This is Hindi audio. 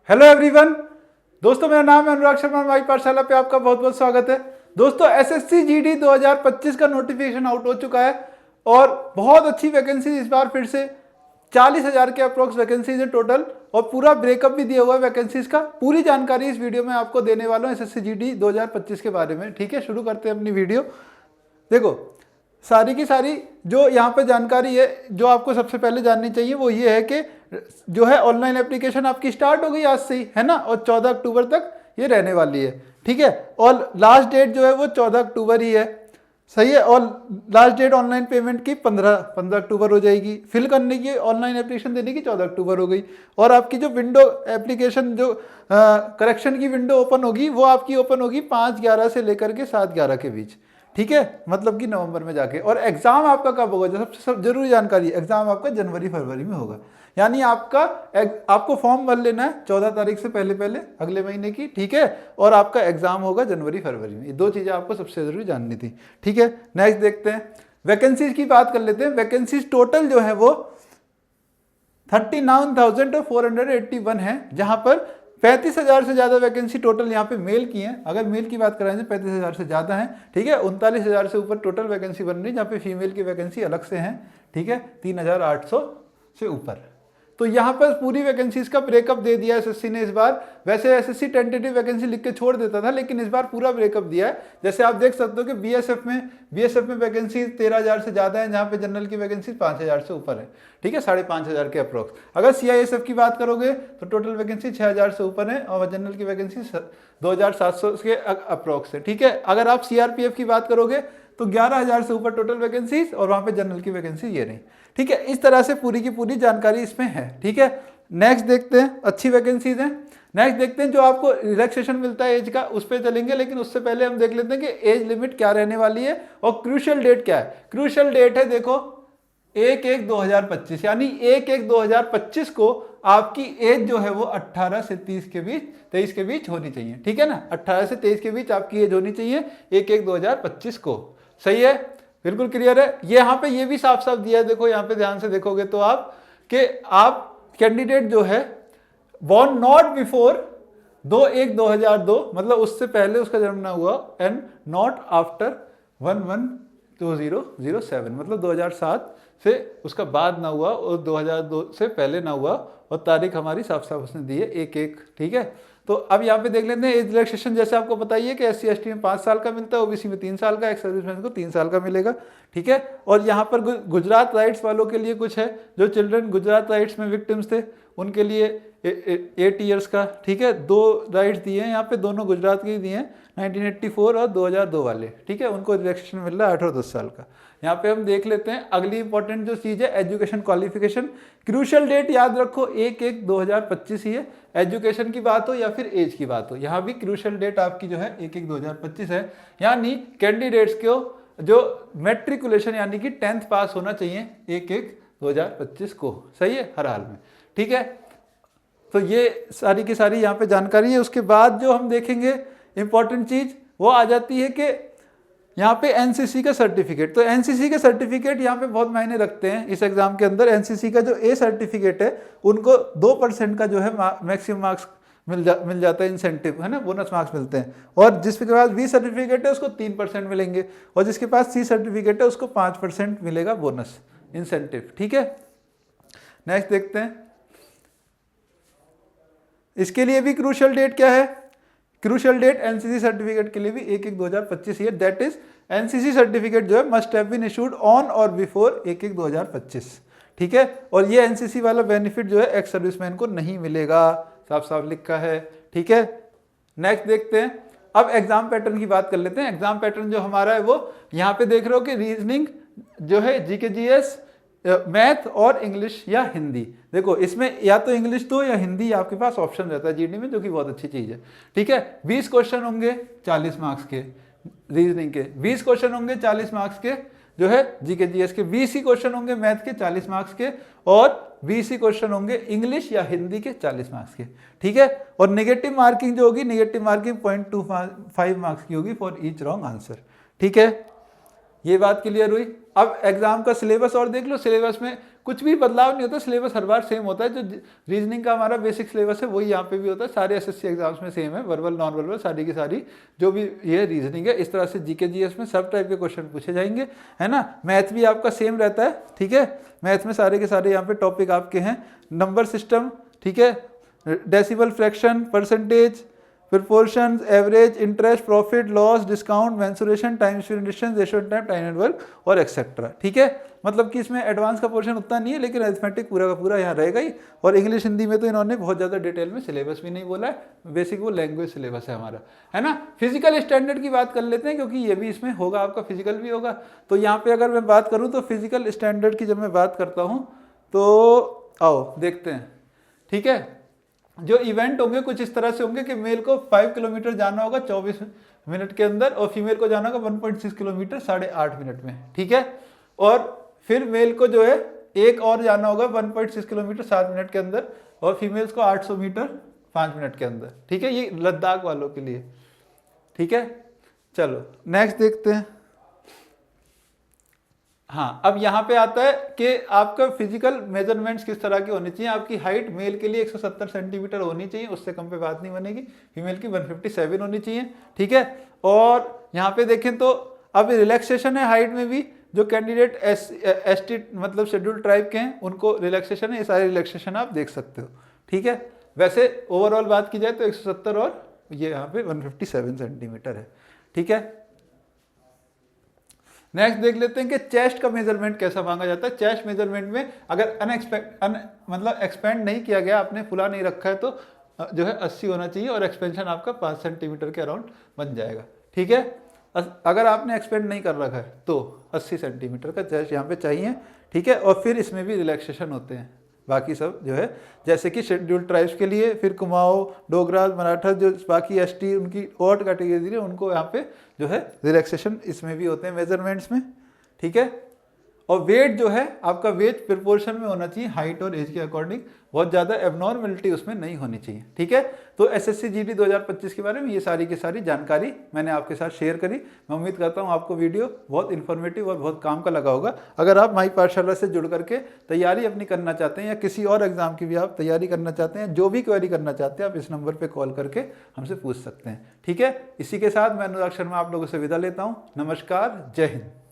Hello everyone. दोस्तों मेरा नाम है अनुराग शर्मा। हमारी पाठशाला पे आपका बहुत बहुत स्वागत है। दोस्तों एसएससी जीडी 2025 का नोटिफिकेशन आउट हो चुका है और बहुत अच्छी वैकेंसी इस बार फिर से 40,000 के अप्रोक्स वैकेंसीज है टोटल और पूरा ब्रेकअप भी दिया हुआ है वैकेंसीज का। पूरी जानकारी इस वीडियो में आपको देने वाला हूँ एसएससी जीडी 2025 के बारे में। ठीक है, शुरू करते हैं अपनी वीडियो। देखो सारी की सारी जो यहाँ पे जानकारी है जो आपको सबसे पहले जाननी चाहिए वो ये है कि जो है ऑनलाइन एप्लीकेशन आपकी स्टार्ट हो गई आज से ही, है ना, और 14 अक्टूबर तक ये रहने वाली है। ठीक है, और लास्ट डेट जो है वो 14 अक्टूबर ही है। सही है, और लास्ट डेट ऑनलाइन पेमेंट की 15 अक्टूबर हो जाएगी। फिल करने की ऑनलाइन एप्लीकेशन देने की 14 अक्टूबर हो गई। और आपकी जो विंडो एप्लीकेशन जो करेक्शन की विंडो ओपन होगी वो आपकी ओपन होगी 5/11 से लेकर के 7/11 के बीच। ठीक है, मतलब कि नवंबर में जाके। और एग्जाम आपका कब होगा, जो सबसे जरूरी जानकारी, एग्जाम आपका जनवरी-फरवरी में होगा। यानी आपको फॉर्म भर लेना है 14 तारीख से पहले पहले अगले महीने की। ठीक है, और आपका एग्जाम होगा जनवरी-फरवरी में। ये दो चीजें आपको सबसे जरूरी जाननी थी। ठीक है, नेक्स्ट देखते हैं, वैकेंसीज की बात कर लेते हैं। वैकेंसीज टोटल जो है वो 39,481 है, जहां पर 35,000 से ज्यादा वैकेंसी टोटल यहाँ पे मेल की है। अगर मेल की बात कराएं तो 35,000 से ज्यादा है। ठीक है, 39,000 से ऊपर टोटल वैकेंसी बन रही है, जहाँ पे फीमेल की वैकेंसी अलग से है। ठीक है, 3,800 से ऊपर। तो यहाँ पर पूरी वैकेंसीज का ब्रेकअप दे दिया एसएससी ने इस बार। वैसे एसएससी टेंटेटिव वैकेंसी लिख के छोड़ देता था, लेकिन इस बार पूरा ब्रेकअप दिया है। जैसे आप देख सकते हो कि बीएसएफ में वैकेंसी 13,000 से ज्यादा है, जहाँ पे जनरल की वैकेंसी 5,000 से ऊपर है। ठीक है, 5,500 के अप्रोक्स। अगर सीआईएसएफ की बात करोगे तो टोटल वैकेंसी 6,000 से ऊपर है और जनरल की वैकेंसी 2,700 के अप्रोक्स है। ठीक है, अगर आप सीआरपीएफ की बात करोगे तो 11,000 से ऊपर टोटल वैकेंसीज और वहां पे जनरल की वैकेंसी ये नहीं। ठीक है, इस तरह से पूरी की पूरी जानकारी इसमें है। ठीक है, नेक्स्ट देखते हैं, अच्छी वैकेंसीज हैं। नेक्स्ट देखते हैं जो आपको रिलैक्सेशन मिलता है एज का, उस पर चलेंगे। लेकिन उससे पहले हम देख लेते हैं कि एज लिमिट क्या रहने वाली है और क्रूशियल डेट क्या है। क्रूशियल डेट है, देखो 1/1/2025, यानी 1/1/2025 को आपकी एज जो है वो 18 से 23 के बीच होनी चाहिए। ठीक है ना, 18 से 23 के बीच आपकी एज होनी चाहिए 1/1/2025 को। सही है, बिल्कुल क्लियर है। ये यहाँ पे ये भी साफ साफ दिया है, देखो यहाँ पे ध्यान से देखोगे तो आप कि आप कैंडिडेट जो है बॉर्न नॉट बिफोर 2/1/2002, मतलब उससे पहले उसका जन्म ना हुआ, एंड नॉट आफ्टर 1/1/2007, मतलब 2007 से उसका बाद ना हुआ और 2002 से पहले ना हुआ। और तारीख हमारी साफ साफ उसने दी है 1/1। ठीक है, तो अब यहाँ पे देख लेते हैं एज रिलैक्सेशन। जैसे आपको बताइए कि SC ST में 5 साल का मिलता है, ओबीसी में 3 साल का, एक्स सर्विसमैन को 3 साल का मिलेगा। ठीक है, और यहाँ पर गुजरात राइट्स वालों के लिए कुछ है, जो चिल्ड्रन गुजरात राइट्स में विक्टिम्स थे उनके लिए 8 ईयर्स का। ठीक है, 2 राइट्स दिए हैं यहाँ पे, दोनों गुजरात के ही दिए हैं, 1984 और 2002 वाले। ठीक है, उनको रिलैक्सेशन मिल रहा है 8 और 10 साल का। यहाँ पे हम देख लेते हैं अगली इंपॉर्टेंट जो चीज़ है, एजुकेशन क्वालिफिकेशन। क्रूशियल डेट याद रखो 1/1/2025 ही है, एजुकेशन की बात हो या फिर एज की बात हो। यहाँ भी क्रूशियल डेट आपकी जो है 1/1/2025 है। यानी कैंडिडेट्स को जो मेट्रिकुलेशन यानी कि 10th पास होना चाहिए 1/1/2025 को। सही है, हर हाल में। ठीक है, तो ये सारी की सारी यहाँ पे जानकारी है। उसके बाद जो हम देखेंगे इंपॉर्टेंट चीज वो आ जाती है कि यहाँ पे एनसीसी का सर्टिफिकेट। तो एनसीसी के सर्टिफिकेट यहाँ पे बहुत मायने रखते हैं इस एग्जाम के अंदर। एनसीसी का जो ए सर्टिफिकेट है उनको 2% का जो है मैक्सिमम मार्क्स मिल जाता है, इंसेंटिव है ना, बोनस मार्क्स मिलते हैं। और जिसके पास बी सर्टिफिकेट है उसको 3% मिलेंगे, और जिसके पास सी सर्टिफिकेट है उसको 5% मिलेगा बोनस इंसेंटिव। ठीक है, नेक्स्ट देखते हैं, इसके लिए भी क्रूशियल डेट क्या है। क्रूशियल डेट एनसीसी सर्टिफिकेट के लिए भी 1/1/2025 है। दैट इज एनसीसी सर्टिफिकेट जो है must have been issued on or before 1/1/2025। ठीक है, और ये एनसीसी वाला बेनिफिट जो है एक्स सर्विसमैन को नहीं मिलेगा, साफ साफ लिखा है। ठीक है, नेक्स्ट देखते हैं, अब एग्जाम पैटर्न की बात कर लेते हैं। एग्जाम पैटर्न जो हमारा है वो यहाँ पे देख रहे हो कि रीजनिंग जो है, जीके जीएस, मैथ और इंग्लिश या हिंदी। देखो इसमें या तो इंग्लिश दो या हिंदी आपके पास ऑप्शन रहता है जीडी में, जो कि बहुत अच्छी चीज है। ठीक है, 20 क्वेश्चन होंगे 40 मार्क्स के रीजनिंग के, 20 क्वेश्चन होंगे 40 मार्क्स के जो है जीके जीएस के, 20 ही क्वेश्चन होंगे मैथ के 40 मार्क्स के, और 20 ही क्वेश्चन होंगे इंग्लिश या हिंदी के 40 मार्क्स के। ठीक है, और नेगेटिव मार्किंग जो होगी, नेगेटिव मार्किंग 0.25 मार्क्स की होगी फॉर ईच रॉन्ग आंसर। ठीक है, ये बात क्लियर हुई। अब एग्जाम का सिलेबस और देख लो। सिलेबस में कुछ भी बदलाव नहीं होता, सिलेबस हर बार सेम होता है। जो रीजनिंग का हमारा बेसिक सिलेबस है वही यहाँ पे भी होता है, सारे एसएससी एग्जाम्स में सेम है, वर्बल नॉन वर्बल सारी की सारी जो भी ये रीजनिंग है। इस तरह से जीके जीएस में सब टाइप के क्वेश्चन पूछे जाएंगे, है ना। मैथ भी आपका सेम रहता है, ठीक है। मैथ में सारे के सारे यहाँ पे टॉपिक आपके हैं, नंबर सिस्टम, ठीक है, decimal fraction, percentage, proportions, average, interest, profit, loss, discount, mensuration, time speed distance, ratio time, time and work और एक्सेट्रा, ठीक है। मतलब कि इसमें एडवांस का पोर्शन उतना नहीं है, लेकिन अरिथमेटिक पूरा का पूरा यहाँ रहेगा ही। और इंग्लिश हिंदी में तो इन्होंने बहुत ज़्यादा डिटेल में सिलेबस भी नहीं बोला है, बेसिक वो लैंग्वेज सिलेबस है हमारा, है ना। फिजिकल स्टैंडर्ड की बात कर लेते हैं, क्योंकि ये भी इसमें होगा, आपका फिजिकल भी होगा। तो यहाँ पे अगर मैं बात करूँ तो फिजिकल स्टैंडर्ड की जब मैं बात करता हूँ तो आओ देखते हैं, ठीक है। जो इवेंट होंगे कुछ इस तरह से होंगे कि मेल को 5 किलोमीटर जाना होगा 24 मिनट के अंदर, और फीमेल को जाना होगा 1.6 किलोमीटर 8.5 मिनट में, ठीक है। और फिर मेल को जो है एक और जाना होगा 1.6 किलोमीटर 7 मिनट के अंदर, और फीमेल्स को 800 मीटर 5 मिनट के अंदर, ठीक है। ये लद्दाख वालों के लिए, ठीक है। चलो नेक्स्ट देखते हैं। हाँ, अब यहाँ पे आता है कि आपका फिजिकल मेजरमेंट्स किस तरह की होनी चाहिए। आपकी हाइट मेल के लिए 170 सेंटीमीटर होनी चाहिए, उससे कम पे बात नहीं बनेगी। फीमेल की 157 होनी चाहिए, ठीक है। और यहाँ पे देखें तो अब रिलैक्सेशन है हाइट में भी, जो कैंडिडेट एसटी मतलब शेड्यूल ट्राइब के हैं उनको रिलैक्सेशन है, ये सारे रिलैक्सेशन आप देख सकते हो, ठीक है। वैसे ओवरऑल बात की जाए तो 170 और ये यहाँ पे 157 सेंटीमीटर है, ठीक है। नेक्स्ट देख लेते हैं कि चेस्ट का मेजरमेंट कैसा मांगा जाता है। चेस्ट मेजरमेंट में अगर मतलब एक्सपेंड नहीं किया गया, आपने फुला नहीं रखा है, तो जो है 80 होना चाहिए, और एक्सपेंशन आपका 5 सेंटीमीटर के अराउंड बन जाएगा, ठीक है। अगर आपने एक्सपेंड नहीं कर रखा है तो 80 सेंटीमीटर का चेस्ट यहाँ पे चाहिए, ठीक है। और फिर इसमें भी रिलैक्सेशन होते हैं, बाकी सब जो है जैसे कि शेड्यूल्ड ट्राइब्स के लिए, फिर कुमाऊं, डोगरा, मराठा, जो बाकी एसटी उनकी और कैटेगरी है उनको यहाँ पे जो है रिलैक्सेशन इसमें भी होते हैं मेजरमेंट्स में, ठीक है। और वेट जो है आपका वेट प्रोपोर्शन में होना चाहिए हाइट और एज के अकॉर्डिंग, बहुत ज़्यादा एबनॉर्मलिटी उसमें नहीं होनी चाहिए, ठीक है। तो एसएससी जीडी 2025 के बारे में ये सारी की सारी जानकारी मैंने आपके साथ शेयर करी। मैं उम्मीद करता हूँ आपको वीडियो बहुत इन्फॉर्मेटिव और बहुत काम का लगा होगा। अगर आप माई पाठशाला से जुड़ करके तैयारी अपनी करना चाहते हैं, या किसी और एग्जाम की भी आप तैयारी करना चाहते हैं, जो भी क्वेरी करना चाहते हैं, आप इस नंबर पर कॉल करके हमसे पूछ सकते हैं, ठीक है। इसी के साथ मैं अनुराग शर्मा आप लोगों से विदा लेता हूँ। नमस्कार, जय हिंद।